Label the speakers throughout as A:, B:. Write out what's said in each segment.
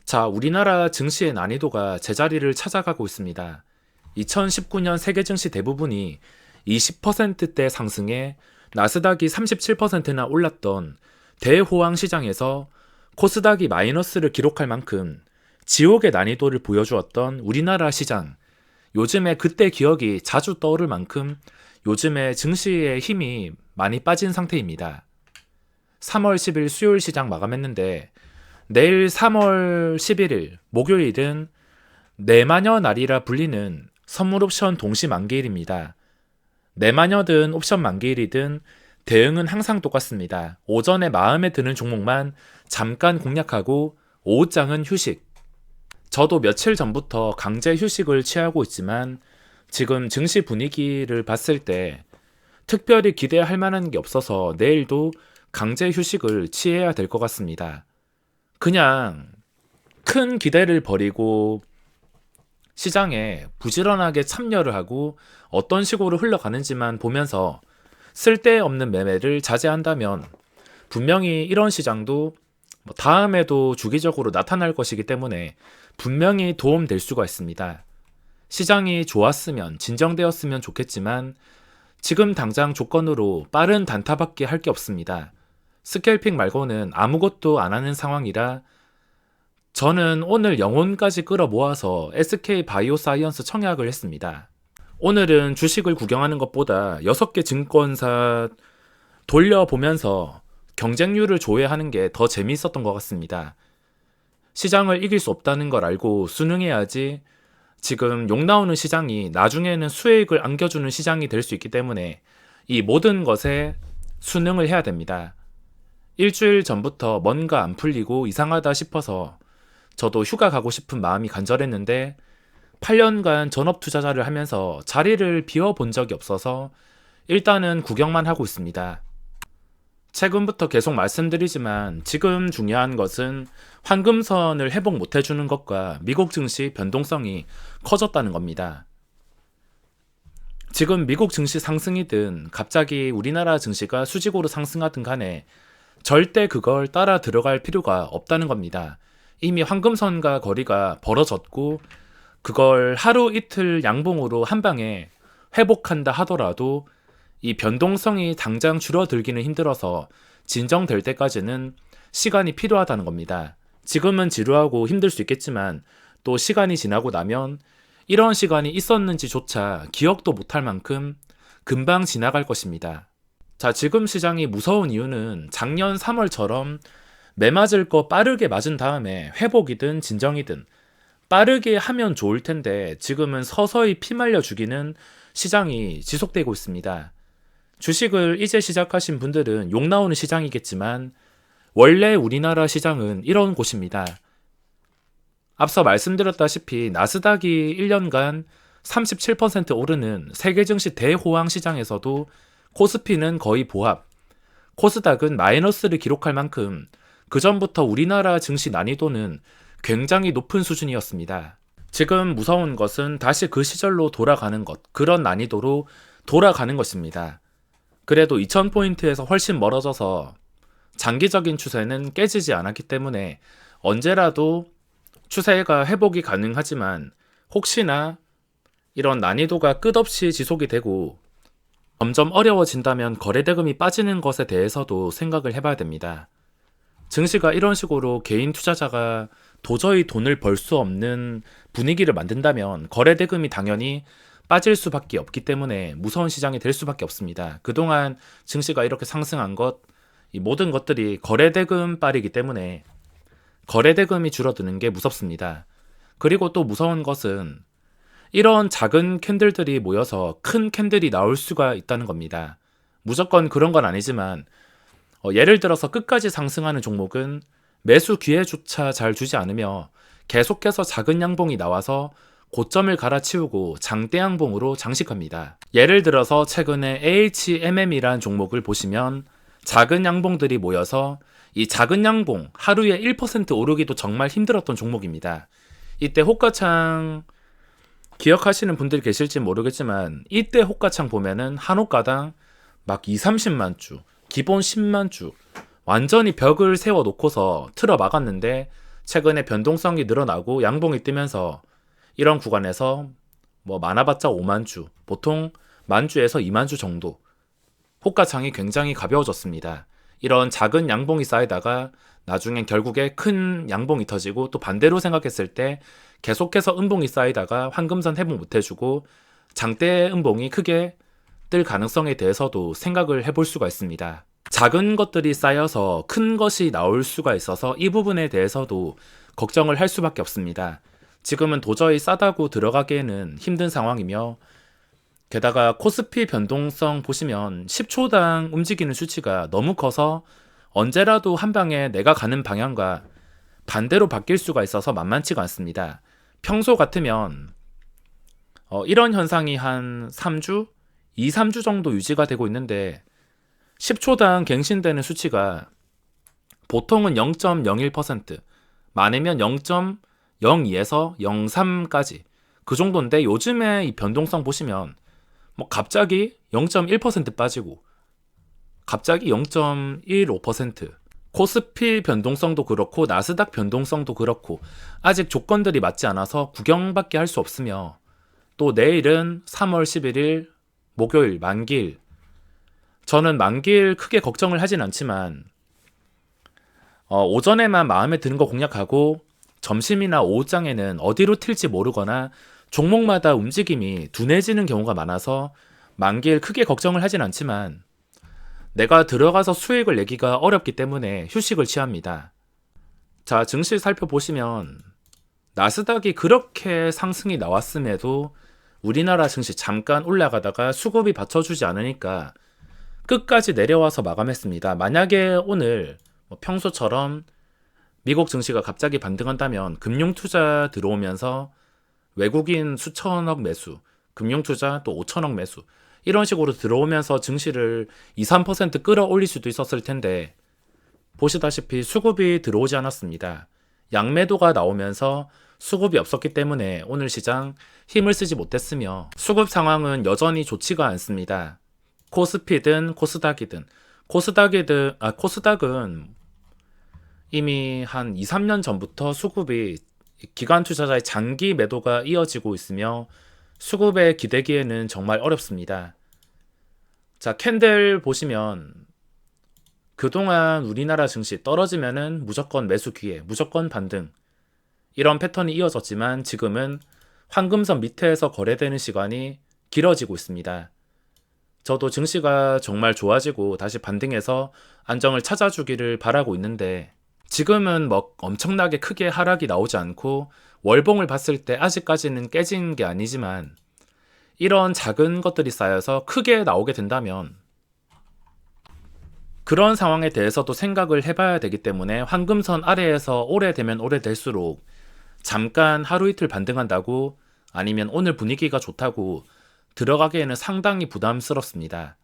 A: 자, 우리나라 증시의 난이도가 제자리를 찾아가고 있습니다. 2019년 세계 증시 대부분이 20%대 상승에 나스닥이 37%나 올랐던 대호황 시장에서 코스닥이 마이너스를 기록할 만큼 지옥의 난이도를 보여주었던 우리나라 시장. 요즘에 그때 기억이 자주 떠오를 만큼 요즘에 증시의 힘이 많이 빠진 상태입니다. 3월 10일 수요일 시장 마감했는데 내일 3월 11일 목요일은 내마녀 날이라 불리는 선물 옵션 동시 만기일입니다. 내마녀든 옵션 만기일이든 대응은 항상 똑같습니다. 오전에 마음에 드는 종목만 잠깐 공략하고 오후장은 휴식. 저도 며칠 전부터 강제 휴식을 취하고 있지만 지금 증시 분위기를 봤을 때 특별히 기대할 만한 게 없어서 내일도 강제 휴식을 취해야 될 것 같습니다. 그냥 큰 기대를 버리고 시장에 부지런하게 참여를 하고 어떤 식으로 흘러가는지만 보면서 쓸데없는 매매를 자제한다면 분명히 이런 시장도 다음에도 주기적으로 나타날 것이기 때문에 분명히 도움될 수가 있습니다. 시장이 좋았으면 진정되었으면 좋겠지만 지금 당장 조건으로 빠른 단타밖에 할 게 없습니다. 스캘핑 말고는 아무것도 안 하는 상황이라 저는 오늘 영혼까지 끌어모아서 SK 바이오사이언스 청약을 했습니다. 오늘은 주식을 구경하는 것보다 6개 증권사 돌려보면서 경쟁률을 조회하는 게 더 재미있었던 것 같습니다. 시장을 이길 수 없다는 걸 알고 순응해야지 지금 욕 나오는 시장이 나중에는 수익을 안겨주는 시장이 될 수 있기 때문에 이 모든 것에 순응을 해야 됩니다. 일주일 전부터 뭔가 안 풀리고 이상하다 싶어서 저도 휴가 가고 싶은 마음이 간절했는데 8년간 전업 투자자를 하면서 자리를 비워본 적이 없어서 일단은 구경만 하고 있습니다. 최근부터 계속 말씀드리지만 지금 중요한 것은 황금선을 회복 못 해주는 것과 미국 증시 변동성이 커졌다는 겁니다. 지금 미국 증시 상승이든 갑자기 우리나라 증시가 수직으로 상승하든 간에 절대 그걸 따라 들어갈 필요가 없다는 겁니다. 이미 황금선과 거리가 벌어졌고 그걸 하루 이틀 양봉으로 한 방에 회복한다 하더라도 이 변동성이 당장 줄어들기는 힘들어서 진정될 때까지는 시간이 필요하다는 겁니다. 지금은 지루하고 힘들 수 있겠지만 또 시간이 지나고 나면 이런 시간이 있었는지조차 기억도 못할 만큼 금방 지나갈 것입니다. 자, 지금 시장이 무서운 이유는 작년 3월처럼 매 맞을 거 빠르게 맞은 다음에 회복이든 진정이든 빠르게 하면 좋을 텐데 지금은 서서히 피말려 죽이는 시장이 지속되고 있습니다. 주식을 이제 시작하신 분들은 욕 나오는 시장이겠지만 원래 우리나라 시장은 이런 곳입니다. 앞서 말씀드렸다시피 나스닥이 1년간 37% 오르는 세계 증시 대호황 시장에서도 코스피는 거의 보합, 코스닥은 마이너스를 기록할 만큼 그전부터 우리나라 증시 난이도는 굉장히 높은 수준이었습니다. 지금 무서운 것은 다시 그 시절로 돌아가는 것, 그런 난이도로 돌아가는 것입니다. 그래도 2000포인트에서 훨씬 멀어져서 장기적인 추세는 깨지지 않았기 때문에 언제라도 추세가 회복이 가능하지만 혹시나 이런 난이도가 끝없이 지속이 되고 점점 어려워진다면 거래대금이 빠지는 것에 대해서도 생각을 해봐야 됩니다. 증시가 이런 식으로 개인 투자자가 도저히 돈을 벌 수 없는 분위기를 만든다면 거래대금이 당연히 빠질 수밖에 없기 때문에 무서운 시장이 될 수밖에 없습니다. 그동안 증시가 이렇게 상승한 것, 이 모든 것들이 거래대금 빨이기 때문에 거래대금이 줄어드는 게 무섭습니다. 그리고 또 무서운 것은 이런 작은 캔들들이 모여서 큰 캔들이 나올 수가 있다는 겁니다. 무조건 그런 건 아니지만 예를 들어서 끝까지 상승하는 종목은 매수 기회조차 잘 주지 않으며 계속해서 작은 양봉이 나와서 고점을 갈아치우고 장대 양봉으로 장식합니다. 예를 들어서 최근에 AHMM이라는 종목을 보시면 작은 양봉들이 모여서 이 작은 양봉 하루에 1% 오르기도 정말 힘들었던 종목입니다. 이때 호가창 기억하시는 분들이 계실지 모르겠지만 이때 호가창 보면은 한 호가당 막 2, 30만 주, 기본 10만 주 완전히 벽을 세워놓고서 틀어 막았는데 최근에 변동성이 늘어나고 양봉이 뜨면서 이런 구간에서 뭐 많아봤자 5만 주, 보통 만 주에서 2만 주 정도 호가창이 굉장히 가벼워졌습니다. 이런 작은 양봉이 쌓이다가 나중엔 결국에 큰 양봉이 터지고, 또 반대로 생각했을 때 계속해서 음봉이 쌓이다가 황금선 회복 못해주고 장대 음봉이 크게 뜰 가능성에 대해서도 생각을 해볼 수가 있습니다. 작은 것들이 쌓여서 큰 것이 나올 수가 있어서 이 부분에 대해서도 걱정을 할 수밖에 없습니다. 지금은 도저히 싸다고 들어가기에는 힘든 상황이며, 게다가 코스피 변동성 보시면 10초당 움직이는 수치가 너무 커서 언제라도 한 방에 내가 가는 방향과 반대로 바뀔 수가 있어서 만만치가 않습니다. 평소 같으면 이런 현상이 한 3주? 2, 3주 정도 유지가 되고 있는데 10초당 갱신되는 수치가 보통은 0.01%, 많으면 0.02에서 0.3까지 그 정도인데, 요즘에 이 변동성 보시면 뭐 갑자기 0.1% 빠지고 갑자기 0.15%, 코스피 변동성도 그렇고 나스닥 변동성도 그렇고 아직 조건들이 맞지 않아서 구경밖에 할 수 없으며, 또 내일은 3월 11일 목요일 만기일. 저는 만기일 크게 걱정을 하진 않지만 오전에만 마음에 드는 거 공략하고 점심이나 오후장에는 어디로 튈지 모르거나 종목마다 움직임이 둔해지는 경우가 많아서 만기일 크게 걱정을 하진 않지만 내가 들어가서 수익을 내기가 어렵기 때문에 휴식을 취합니다. 자, 증시 살펴보시면 나스닥이 그렇게 상승이 나왔음에도 우리나라 증시 잠깐 올라가다가 수급이 받쳐주지 않으니까 끝까지 내려와서 마감했습니다. 만약에 오늘 평소처럼 미국 증시가 갑자기 반등한다면 금융투자 들어오면서 외국인 수천억 매수, 금융투자 또 5천억 매수, 이런 식으로 들어오면서 증시를 2, 3% 끌어올릴 수도 있었을 텐데 보시다시피 수급이 들어오지 않았습니다. 양매도가 나오면서 수급이 없었기 때문에 오늘 시장 힘을 쓰지 못했으며, 수급 상황은 여전히 좋지가 않습니다. 코스피든 코스닥이든, 코스닥은 이미 한 2, 3년 전부터 수급이 기관 투자자의 장기 매도가 이어지고 있으며 수급에 기대기에는 정말 어렵습니다. 자, 캔들 보시면 그동안 우리나라 증시 떨어지면은 무조건 매수 기회, 무조건 반등, 이런 패턴이 이어졌지만 지금은 황금선 밑에서 거래되는 시간이 길어지고 있습니다. 저도 증시가 정말 좋아지고 다시 반등해서 안정을 찾아주기를 바라고 있는데, 지금은 뭐 엄청나게 크게 하락이 나오지 않고 월봉을 봤을 때 아직까지는 깨진 게 아니지만, 이런 작은 것들이 쌓여서 크게 나오게 된다면 그런 상황에 대해서도 생각을 해봐야 되기 때문에, 황금선 아래에서 오래되면 오래될수록 잠깐 하루 이틀 반등한다고, 아니면 오늘 분위기가 좋다고 들어가기에는 상당히 부담스럽습니다.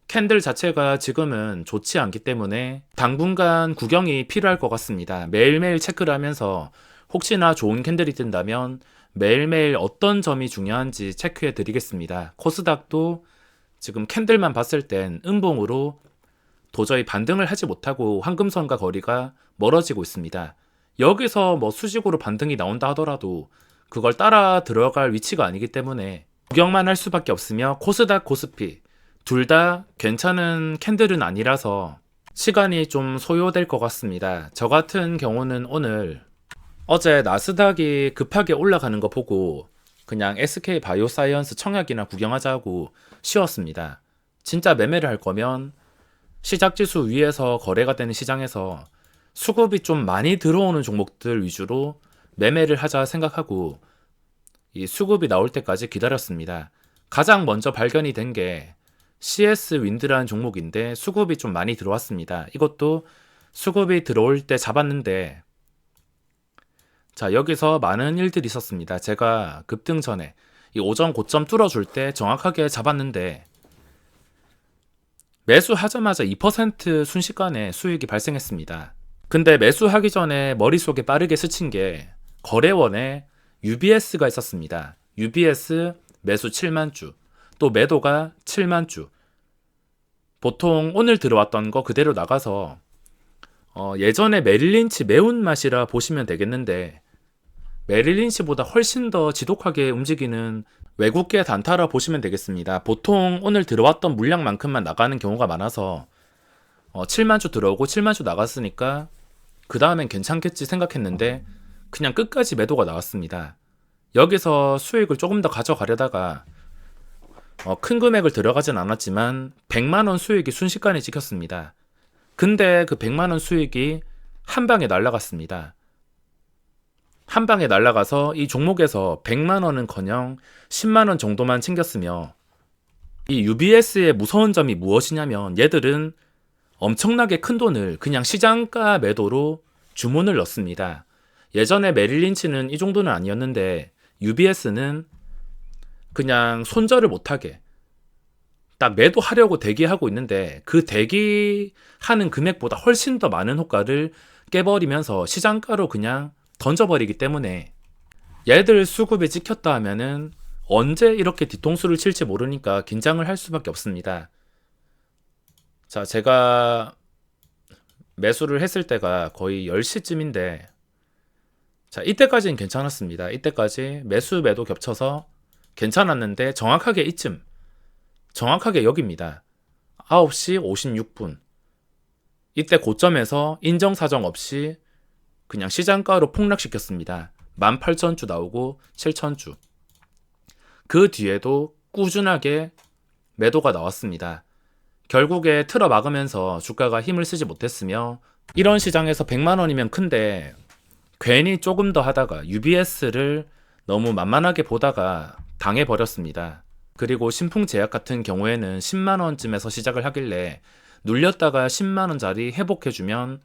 A: 캔들 자체가 지금은 좋지 않기 때문에 당분간 구경이 필요할 것 같습니다. 매일매일 체크를 하면서 혹시나 좋은 캔들이 뜬다면 매일매일 어떤 점이 중요한지 체크해 드리겠습니다. 코스닥도 지금 캔들만 봤을 땐 음봉으로 도저히 반등을 하지 못하고 황금선과 거리가 멀어지고 있습니다. 여기서 뭐 수직으로 반등이 나온다 하더라도 그걸 따라 들어갈 위치가 아니기 때문에 구경만 할 수밖에 없으며, 코스닥, 코스피 둘 다 괜찮은 캔들은 아니라서 시간이 좀 소요될 것 같습니다. 저 같은 경우는 어제 나스닥이 급하게 올라가는 거 보고 그냥 SK 바이오사이언스 청약이나 구경하자고 쉬었습니다. 진짜 매매를 할 거면 시작지수 위에서 거래가 되는 시장에서 수급이 좀 많이 들어오는 종목들 위주로 매매를 하자 생각하고 이 수급이 나올 때까지 기다렸습니다. 가장 먼저 발견이 된 게 CS 윈드라는 종목인데 수급이 좀 많이 들어왔습니다. 이것도 수급이 들어올 때 잡았는데, 자, 여기서 많은 일들이 있었습니다. 제가 급등 전에 이 오전 고점 뚫어줄 때 정확하게 잡았는데 매수하자마자 2% 순식간에 수익이 발생했습니다. 근데 매수하기 전에 머릿속에 빠르게 스친 게 거래원에 UBS가 있었습니다. UBS 매수 7만 주, 또 매도가 7만 주. 보통 오늘 들어왔던 거 그대로 나가서 예전에 메릴린치 매운맛이라 보시면 되겠는데 메릴린치보다 훨씬 더 지독하게 움직이는 외국계 단타라 보시면 되겠습니다. 보통 오늘 들어왔던 물량만큼만 나가는 경우가 많아서 7만 주 들어오고 7만 주 나갔으니까 그 다음엔 괜찮겠지 생각했는데 그냥 끝까지 매도가 나왔습니다. 여기서 수익을 조금 더 가져가려다가 큰 금액을 들어가진 않았지만 100만원 수익이 순식간에 찍혔습니다. 근데 그 100만원 수익이 한 방에 날아갔습니다. 한 방에 날아가서 이 종목에서 100만원은커녕 10만원 정도만 챙겼으며 이 UBS의 무서운 점이 무엇이냐면 얘들은 엄청나게 큰 돈을 그냥 시장가 매도로 주문을 넣습니다. 예전에 메릴린치는 이 정도는 아니었는데 UBS는 그냥 손절을 못하게 딱 매도하려고 대기하고 있는데 그 대기하는 금액보다 훨씬 더 많은 호가를 깨버리면서 시장가로 그냥 던져버리기 때문에 얘들 수급이 찍혔다 하면은 언제 이렇게 뒤통수를 칠지 모르니까 긴장을 할 수밖에 없습니다. 자, 제가 매수를 했을 때가 거의 10시쯤인데 자, 이때까지는 괜찮았습니다. 이때까지 매수 매도 겹쳐서 괜찮았는데 정확하게 이쯤 정확하게 여기입니다. 9시 56분 이때 고점에서 인정사정 없이 그냥 시장가로 폭락시켰습니다. 18,000주 나오고 7,000주 그 뒤에도 꾸준하게 매도가 나왔습니다. 결국에 틀어 막으면서 주가가 힘을 쓰지 못했으며 이런 시장에서 100만원이면 큰데 괜히 조금 더 하다가 UBS를 너무 만만하게 보다가 당해버렸습니다. 그리고 신풍제약 같은 경우에는 10만원쯤에서 시작을 하길래 눌렸다가 10만원짜리 회복해주면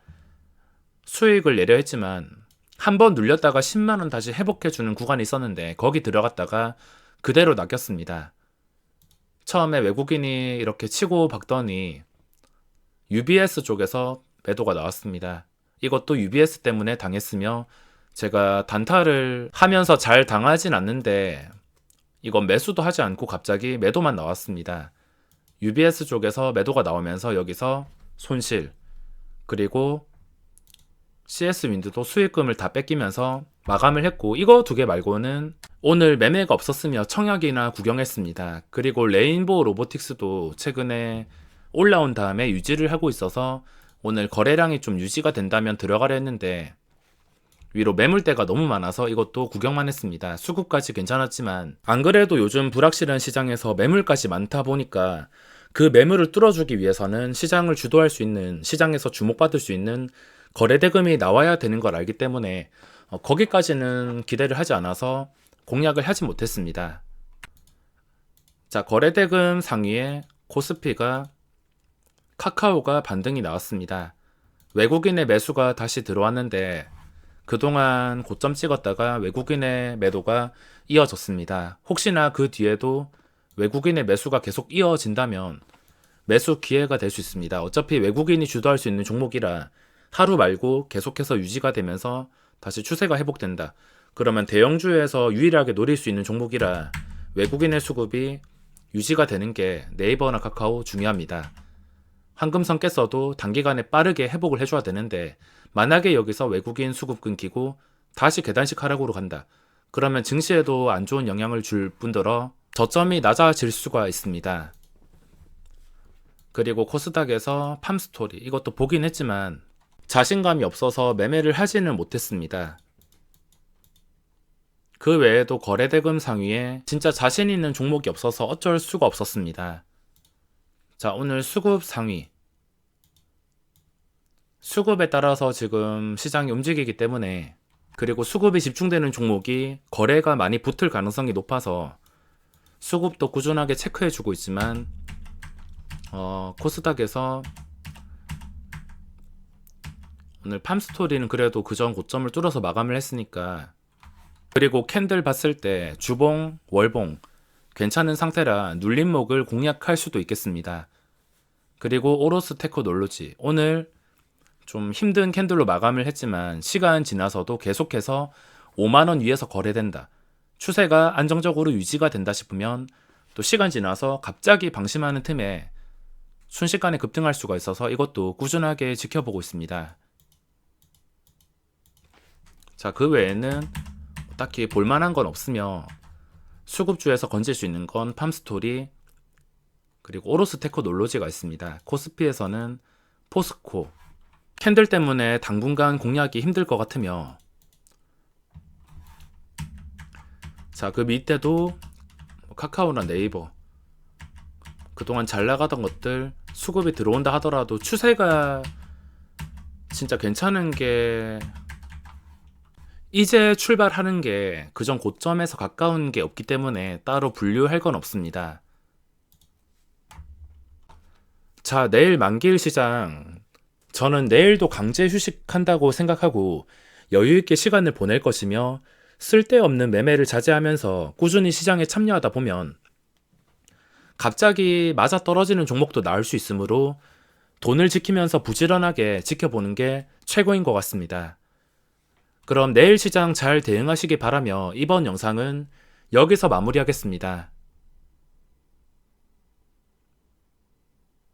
A: 수익을 내려 했지만 한번 눌렸다가 10만원 다시 회복해주는 구간이 있었는데 거기 들어갔다가 그대로 낚였습니다. 처음에 외국인이 이렇게 치고 박더니 UBS 쪽에서 매도가 나왔습니다. 이것도 UBS 때문에 당했으며 제가 단타를 하면서 잘 당하진 않는데 이건 매수도 하지 않고 갑자기 매도만 나왔습니다. UBS 쪽에서 매도가 나오면서 여기서 손실 그리고 CS윈드도 수익금을 다 뺏기면서 마감을 했고 이거 두 개 말고는 오늘 매매가 없었으며 청약이나 구경했습니다. 그리고 레인보우 로보틱스도 최근에 올라온 다음에 유지를 하고 있어서 오늘 거래량이 좀 유지가 된다면 들어가려 했는데 위로 매물대가 너무 많아서 이것도 구경만 했습니다. 수급까지 괜찮았지만 안 그래도 요즘 불확실한 시장에서 매물까지 많다 보니까 그 매물을 뚫어주기 위해서는 시장을 주도할 수 있는 시장에서 주목받을 수 있는 거래대금이 나와야 되는 걸 알기 때문에 거기까지는 기대를 하지 않아서 공략을 하지 못했습니다. 자, 거래대금 상위에 코스피가 카카오가 반등이 나왔습니다. 외국인의 매수가 다시 들어왔는데 그동안 고점 찍었다가 외국인의 매도가 이어졌습니다. 혹시나 그 뒤에도 외국인의 매수가 계속 이어진다면 매수 기회가 될 수 있습니다. 어차피 외국인이 주도할 수 있는 종목이라 하루 말고 계속해서 유지가 되면서 다시 추세가 회복된다. 그러면 대형주에서 유일하게 노릴 수 있는 종목이라 외국인의 수급이 유지가 되는 게 네이버나 카카오 중요합니다. 황금선 깼어도 단기간에 빠르게 회복을 해줘야 되는데 만약에 여기서 외국인 수급 끊기고 다시 계단식 하락으로 간다. 그러면 증시에도 안 좋은 영향을 줄 뿐더러 저점이 낮아질 수가 있습니다. 그리고 코스닥에서 팜스토리 이것도 보긴 했지만 자신감이 없어서 매매를 하지는 못했습니다. 그 외에도 거래대금 상위에 진짜 자신 있는 종목이 없어서 어쩔 수가 없었습니다. 자, 오늘 수급 상위. 수급에 따라서 지금 시장이 움직이기 때문에 그리고 수급이 집중되는 종목이 거래가 많이 붙을 가능성이 높아서 수급도 꾸준하게 체크해주고 있지만 코스닥에서 오늘 팜스토리는 그래도 그전 고점을 뚫어서 마감을 했으니까 그리고 캔들 봤을 때 주봉, 월봉 괜찮은 상태라 눌림목을 공략할 수도 있겠습니다. 그리고 오로스 테크놀로지 오늘 좀 힘든 캔들로 마감을 했지만 시간 지나서도 계속해서 5만원 위에서 거래된다. 추세가 안정적으로 유지가 된다 싶으면 또 시간 지나서 갑자기 방심하는 틈에 순식간에 급등할 수가 있어서 이것도 꾸준하게 지켜보고 있습니다. 자, 그 외에는 딱히 볼만한 건 없으며 수급주에서 건질 수 있는 건 팜스토리 그리고 오로스테크 놀로지가 있습니다. 코스피에서는 포스코 캔들 때문에 당분간 공략이 힘들 것 같으며 자, 그 밑에도 카카오나 네이버 그동안 잘 나가던 것들 수급이 들어온다 하더라도 추세가 진짜 괜찮은 게 이제 출발하는 게 그전 고점에서 가까운 게 없기 때문에 따로 분류할 건 없습니다. 자, 내일 만기일 시장 저는 내일도 강제 휴식한다고 생각하고 여유있게 시간을 보낼 것이며 쓸데없는 매매를 자제하면서 꾸준히 시장에 참여하다 보면 갑자기 맞아떨어지는 종목도 나올 수 있으므로 돈을 지키면서 부지런하게 지켜보는 게 최고인 것 같습니다. 그럼 내일 시장 잘 대응하시기 바라며 이번 영상은 여기서 마무리하겠습니다.